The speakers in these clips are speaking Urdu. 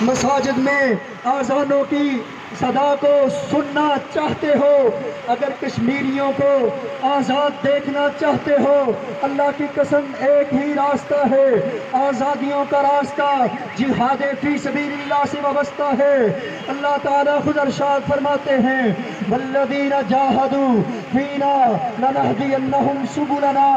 مساجد میں آذانوں کی صدا کو سننا چاہتے ہو، اگر کشمیریوں کو آزاد دیکھنا چاہتے ہو، اللہ کی قسم ایک ہی راستہ ہے، آزادیوں کا راستہ جہاد فی سبیل اللہ سے وابستہ ہے۔ اللہ تعالیٰ خود ارشاد فرماتے ہیں والذین جاہدوا فینا لنہدینہم سبلنا،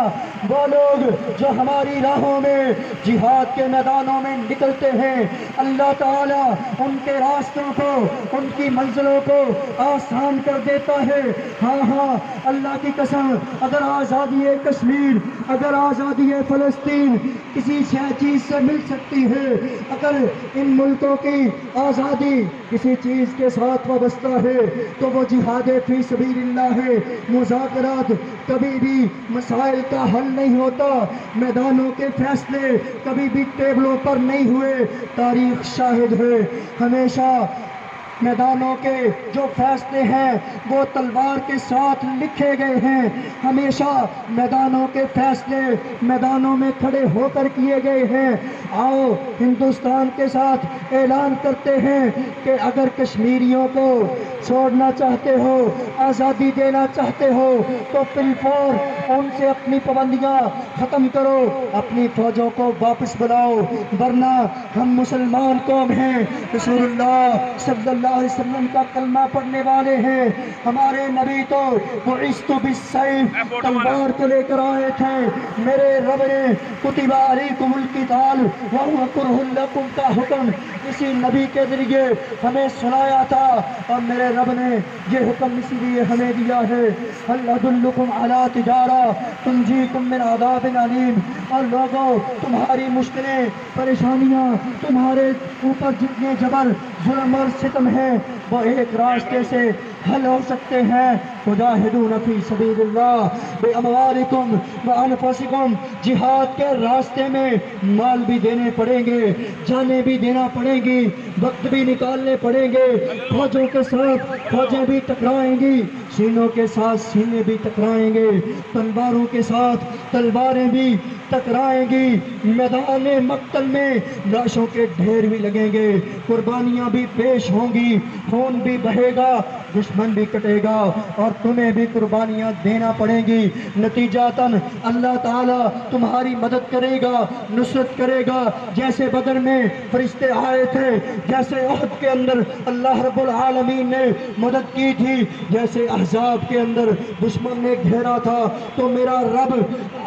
وہ لوگ جو ہماری راہوں میں جہاد کے میدانوں میں نکلتے ہیں، اللہ تعالیٰ ان کے راستوں کو، ان کی منزلوں کو آسان کر دیتا ہے۔ ہاں ہاں، اللہ کی قسم، اگر آزادی کشمیر، اگر آزادی فلسطین کسی چیز سے مل سکتی ہے، اگر ان ملکوں کی آزادی کسی چیز کے ساتھ وابستہ ہے تو وہ جہاد فی سبیل اللہ ہے۔ مذاکرات کبھی بھی مسائل کا حل نہیں ہوتا، میدانوں کے فیصلے کبھی بھی ٹیبلوں پر نہیں ہوئے، تاریخ شاہد ہے۔ ہمیشہ میدانوں کے جو فیصلے ہیں وہ تلوار کے ساتھ لکھے گئے ہیں، ہمیشہ میدانوں کے فیصلے میدانوں میں کھڑے ہو کر کیے گئے ہیں۔ آؤ ہندوستان کے ساتھ اعلان کرتے ہیں کہ اگر کشمیریوں کو چھوڑنا چاہتے ہو، آزادی دینا چاہتے ہو تو بالفور ان سے اپنی پابندیاں ختم کرو، اپنی فوجوں کو واپس بلاؤ، ورنہ ہم مسلمان قوم ہیں، رسول اللہ صلی اللہ علیہ وسلم کا کلمہ پڑھنے والے ہیں۔ ہمارے نبی تو بعثت بالسیف، تلوار کو لے کر آئے تھے۔ میرے رب نے کتب علیکم القتال وہو کرہ لکم کا حکم اسی نبی کے ذریعے ہمیں سنایا تھا، اور میرے رب نے یہ حکم اسی لیے ہمیں دیا ہے هل ادلکم علی تجارہ تنجیکم من عذاب علیم۔ اور لوگوں، تمہاری مشکلیں، پریشانیاں، تمہارے اوپر جتنے جبر، ظلم اور ستم ہیں، وہ ایک راستے سے حل ہو سکتے ہیں، تجاہدون فی سبیل اللہ باموالکم وانفسکم۔ جہاد کے راستے میں مال بھی دینے پڑیں گے، جانیں بھی دینا پڑیں گی، وقت بھی نکالنے پڑیں گے، فوجوں کے ساتھ فوجیں بھی ٹکرائیں گی، سینوں کے ساتھ سینے بھی ٹکرائیں گے، تلواروں کے ساتھ تلواریں بھی ٹکرائیں گی، میدان مقتل میں لاشوں کے ڈھیر بھی لگیں گے، قربانیاں بھی پیش ہوں گی، خون بھی بہے گا، دشمن بھی کٹے گا، اور تمہیں بھی قربانیاں دینا پڑیں گی۔ نتیجاتاً اللہ تعالیٰ تمہاری مدد کرے گا، نصرت کرے گا، جیسے بدر میں فرشتے آئے تھے، جیسے احد کے اندر اللہ رب العالمین نے مدد کی تھی، جیسے احزاب کے اندر دشمن نے گھیرا تھا، تو میرا رب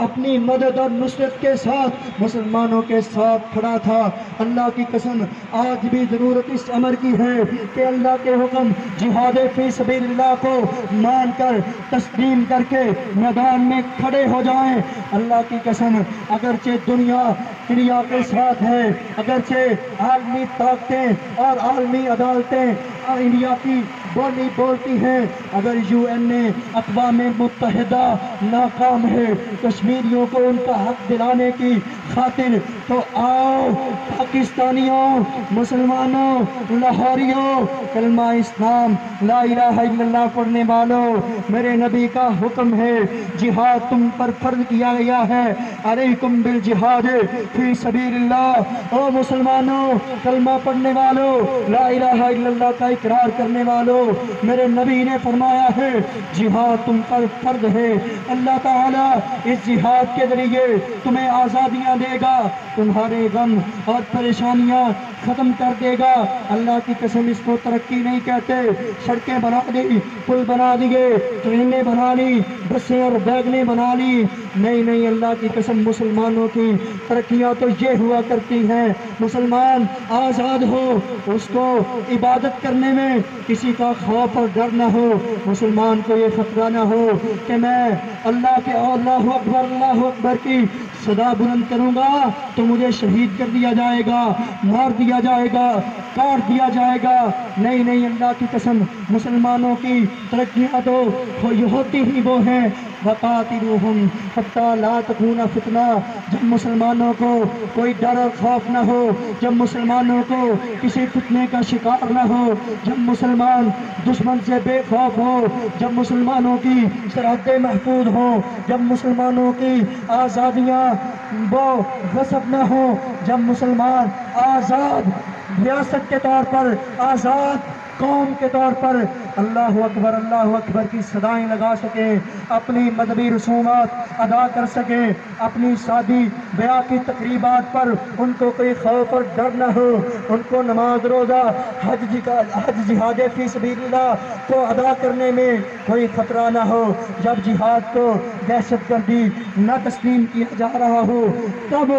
اپنی مدد اور نصرت کے ساتھ مسلمانوں کے ساتھ کھڑا تھا۔ اللہ کی قسم، آج بھی ضرورت اس امر کی ہے کہ اللہ کے حکم جہاد فی سبیل اللہ کو مان کر تسلیم کر کے میدان میں کھڑے ہو جائیں۔ اللہ کی قسم، اگرچہ دنیا انڈیا کے ساتھ ہے، اگرچہ عالمی طاقتیں اور عالمی عدالتیں انڈیا کی بولی بولتی ہیں، اگر یو این نے اقوام متحدہ ناکام ہے کشمیریوں کو ان کا حق دلانے کی خاطر، تو آؤ پاکستانیوں، مسلمانوں، لاہوریوں، کلمہ اسلام لا الہ الا اللہ پڑھنے والوں، میرے نبی کا حکم ہے، جہاد تم پر فرض کیا گیا ہے، علیکم بالجہاد فی سبیل اللہ۔ او مسلمانوں، کلمہ پڑھنے والوں، لا الہ الا اللہ کا اقرار کرنے والوں، میرے نبی نے فرمایا ہے جہاد تم پر فرض ہے۔ اللہ تعالیٰ اس جہاد کے ذریعے تمہیں آزادیاں دے گا، تمہارے غم اور پریشانیاں ختم کر دے گا۔ اللہ کی قسم، اس کو ترقی نہیں کہتے، سڑکیں بنا دی، پل بنا دیے، ٹرینیں بنا لی، بسیں اور ویگنیں بنا لی، نہیں نہیں، اللہ کی قسم، مسلمانوں کی ترقیاں تو یہ ہوا کرتی ہیں، مسلمان آزاد ہو، اس کو عبادت کرنے میں کسی کا خوف اور ڈر نہ ہو، مسلمان کو یہ خطرہ نہ ہو کہ میں اللہ کے اللہ اکبر کی صدا بلند کروں گا تو مجھے شہید کر دیا جائے گا، مار دیا جائے گا، کاٹ دیا جائے گا۔ نہیں نہیں، اللہ کی قسم، مسلمان مسلمانوں کی ترقیاں تو ہوتی ہی وہ ہیں، وقاتلوہم حتی لا تکون فتنہ، جب مسلمانوں کو کوئی ڈر اور خوف نہ ہو، جب مسلمانوں کو کسی فتنے کا شکار نہ ہو، جب مسلمان دشمن سے بے خوف ہو، جب مسلمانوں کی سرحدیں محفوظ ہوں، جب مسلمانوں کی آزادیاں وہ غصب نہ ہوں، جب مسلمان آزاد ریاست کے طور پر، آزاد قوم کے طور پر اللہ اکبر کی صدائیں لگا سکیں، اپنی مذہبی رسومات ادا کر سکیں، اپنی شادی بیاہ کی تقریبات پر ان کو کوئی خوف اور ڈر نہ ہو، ان کو نماز روزہ حج جہاد فی سبیل اللہ کو ادا کرنے میں کوئی خطرہ نہ ہو، جب جہاد کو دہشت گردی نہ تسلیم کیا جا رہا ہو، تب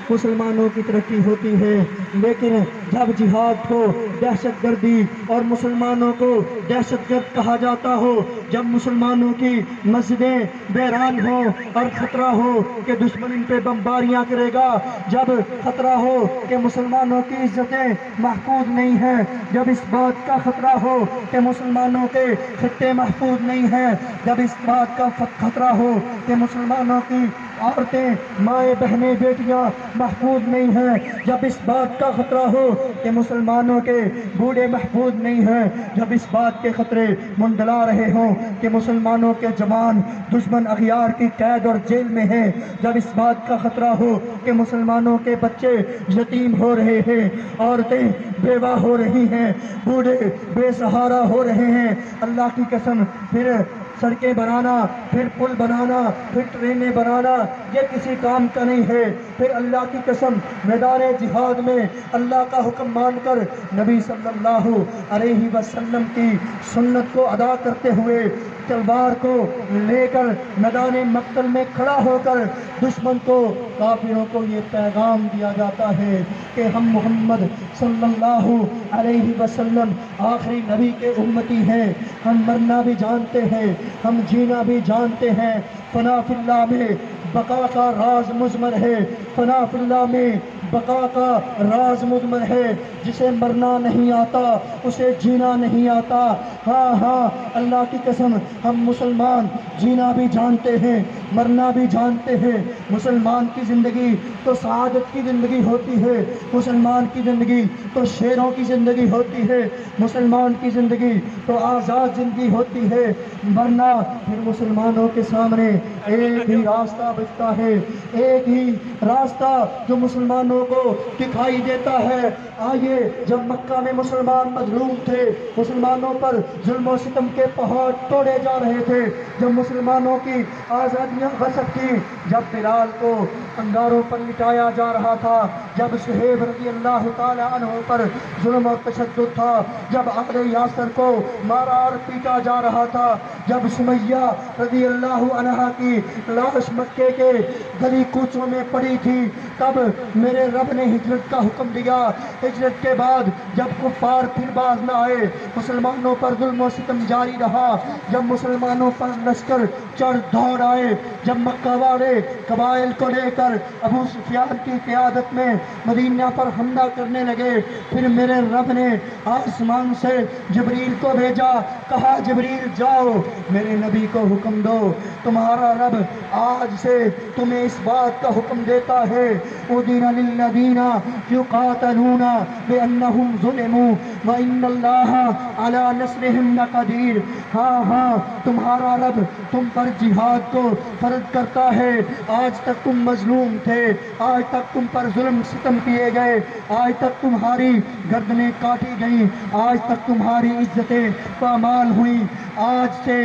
مسلمانوں کی ترقی ہوتی ہے۔ لیکن جب جہاد کو دہشت گردی اور مسلمانوں کو دہشت گرد کہا جاتا ہو، جب مسلمانوں کی مسجدیں ویران ہوں اور خطرہ ہو کہ دشمن ان پہ بمباریاں کرے گا، جب خطرہ ہو کہ مسلمانوں کی عزتیں محفوظ نہیں ہیں، جب اس بات کا خطرہ ہو کہ مسلمانوں کے خطے محفوظ نہیں ہیں، جب اس بات کا خطرہ ہو کہ مسلمانوں کی عورتیں، مائیں، بہنیں، بیٹیاں محفوظ نہیں ہیں، جب اس بات کا خطرہ ہو کہ مسلمانوں کے بوڑھے محفوظ نہیں ہیں، جب اس بات کے خطرے منڈلا رہے ہوں کہ مسلمانوں کے جوان دشمن اغیار کی قید اور جیل میں ہیں، جب اس بات کا خطرہ ہو کہ مسلمانوں کے بچے یتیم ہو رہے ہیں، عورتیں بیوہ ہو رہی ہیں، بوڑھے بے سہارا ہو رہے ہیں، اللہ کی قسم پھر سڑکیں بنانا، پھر پل بنانا، پھر ٹرینیں بنانا یہ کسی کام کا نہیں ہے۔ پھر اللہ کی قسم میدان جہاد میں اللہ کا حکم مان کر نبی صلی اللہ علیہ وسلم کی سنت کو ادا کرتے ہوئے تلوار کو لے کر میدان مقتل میں کھڑا ہو کر دشمن کو، کافروں کو یہ پیغام دیا جاتا ہے کہ ہم محمد صلی اللہ علیہ وسلم آخری نبی کے امتی ہیں، ہم مرنا بھی جانتے ہیں، ہم جینا بھی جانتے ہیں، فنا فی اللہ میں بقا کا راز مضمر ہے، فنا فی اللہ میں بقا کا راز مضمر ہے، جسے مرنا نہیں آتا اسے جینا نہیں آتا۔ ہاں اللہ کی قسم ہم مسلمان جینا بھی جانتے ہیں، مرنا بھی جانتے ہیں۔ مسلمان کی زندگی تو سعادت کی زندگی ہوتی ہے، مسلمان کی زندگی تو شیروں کی زندگی ہوتی ہے، مسلمان کی زندگی تو آزاد زندگی ہوتی ہے، ورنہ پھر مسلمانوں کے سامنے ایک ہی راستہ بچتا ہے، ایک ہی راستہ جو مسلمانوں کو دکھائی دیتا ہے۔ آئیے، جب مکہ میں مسلمان مظلوم تھے، مسلمانوں پر ظلم و ستم کے پہاڑ توڑے جا رہے تھے، جب مسلمانوں کی آزادیاں غصب کی، جب بلال کو انگاروں پر لٹایا جا رہا تھا، جب صہیب رضی اللہ تعالی عنہ پر ظلم و تشدد تھا، جب آل یاسر کو مارا اور پیٹا جا رہا تھا، جب سمیہ رضی اللہ عنہا کی لاش مکے کے گلی کوچوں میں پڑی تھی، تب میرے رب نے ہجرت کا حکم دیا۔ ہجرت کے بعد جب کفار پھر باز نہ آئے، مسلمانوں پر ظلم و ستم جاری رہا، جب مسلمانوں پر لشکر چڑھ دوڑ آئے، جب مکہ والے قبائل کو لے کر ابو سفیان کی قیادت میں مدینہ پر حملہ کرنے لگے، پھر میرے رب نے آسمان سے جبریل کو بھیجا، کہا جبریل جاؤ میرے نبی کو حکم دو، تمہارا رب آج سے تمہیں اس بات کا حکم دیتا ہے، اُذِنَ لِلَّذِينَ يُقَاتَلُونَ بِأَنَّهُمْ ظُلِمُوا وَإِنَّ اللَّهَ عَلَى نَصْرِهِمْ لَقَدِيرٌ۔ ہاں تمہارا رب تم پر جہاد کو فرض کرتا ہے، آج تک تم مظلوم تھے، آج تک تم پر ظلم ستم کیے گئے، آج تک تمہاری گردنیں کاٹی گئیں، آج تک تمہاری عزتیں پامال ہوئیں، آج سے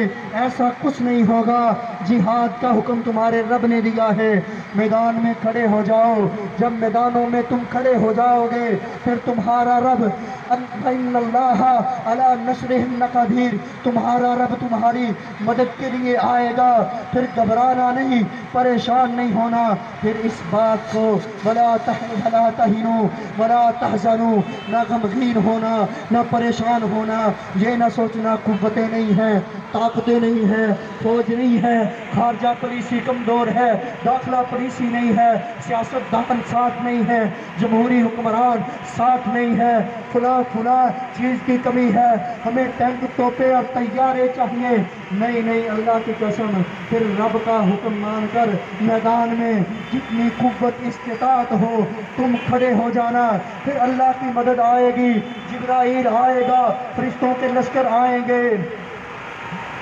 ایسا کچھ نہیں ہوگا، جہاد کا حکم تمہارے رب نے دیا ہے، میدان میں کھڑے ہو جاؤ۔ جب میدانوں میں تم کھڑے ہو جاؤ گے، پھر تمہارا رب ان اللہ علی نصرہم لقدیر، تمہارا رب تمہاری مدد کے لیے آئے گا، پھر گھبرانا نہیں، پریشان نہیں ہونا، پھر اس بات کو ولا تہنوا ولا تحزنوا، نہ غمگین ہونا، نہ پریشان ہونا، یہ نہ سوچنا قوتیں نہیں ہیں، طاقتیں نہیں ہیں، فوج نہیں ہے، خارجہ پولیسی کمزور ہے، داخلہ پولیسی نہیں ہے، سیاست دان ساتھ نہیں نہیں ہے، جمہوری حکمران ساتھ نہیں ہے، فلاں چیز کی کمی ہے، ہمیں ٹینک توپے اور طیارے چاہیے، نہیں اللہ کی قسم، پھر رب کا حکم مان کر میدان میں جتنی قوت استطاعت ہو تم کھڑے ہو جانا، پھر اللہ کی مدد آئے گی، جبرائیل آئے گا، فرشتوں کے لشکر آئیں گے،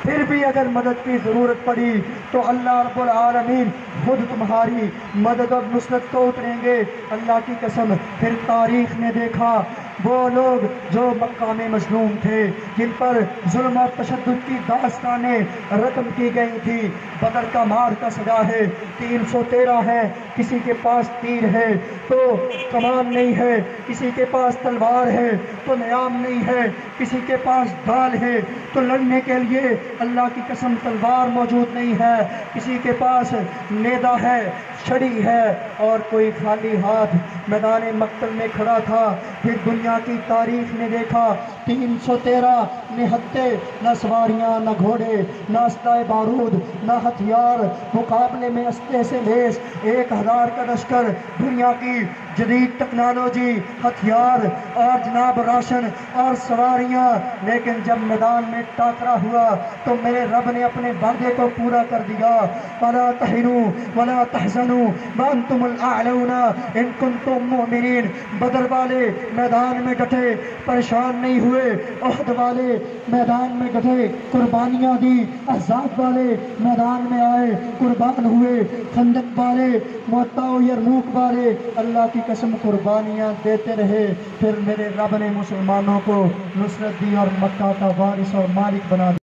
پھر بھی اگر مدد کی ضرورت پڑی تو اللہ رب العالمین خود تمہاری مدد اور نصرت کو اتریں گے۔ اللہ کی قسم، پھر تاریخ نے دیکھا وہ لوگ جو مکہ میں مظلوم تھے، جن پر ظلم اور تشدد کی داستانیں رقم کی گئی تھی، بدر کا مار کا سزا ہے، 313 ہے، کسی کے پاس تیر ہے تو کمان نہیں ہے، کسی کے پاس تلوار ہے تو نیام نہیں ہے، کسی کے پاس ڈال ہے تو لڑنے کے لیے اللہ کی قسم تلوار موجود نہیں ہے، کسی کے پاس نیزہ ہے، چھڑی ہے، اور کوئی خالی ہاتھ میدان مقتل میں کھڑا تھا۔ پھر دنیا کی تاریخ نے دیکھا 313 نہتے، نہ سواریاں، نہ گھوڑے، نہ اسلحہ بارود، نہ ہتھیار، مقابلے میں اسلحے سے لیس 1000 کا لشکر، دنیا کی جدید ٹیکنالوجی، ہتھیار اور جناب راشن اور سواریاں، لیکن جب میدان میں ٹاکرا ہوا تو میرے رب نے اپنے وعدے کو پورا کر دیا، وَلَا تَهِنُوا وَلَا تَحْزَنُوا وَأَنْتُمُ الْأَعْلَوْنَ إِن كُنتُم مُؤْمِنِينَ۔ بدر والے میدان میں ڈٹے، پریشان نہیں ہوئے، احد والے میدان میں ڈٹے، قربانیاں دی، احزاب والے میدان میں آئے، قربان ہوئے، خندق والے، موتا و یرموک والے اللہ کی قسم قربانیاں دیتے رہے، پھر میرے رب نے مسلمانوں کو نصرت دی اور مکہ کا وارث اور مالک بنا دیا۔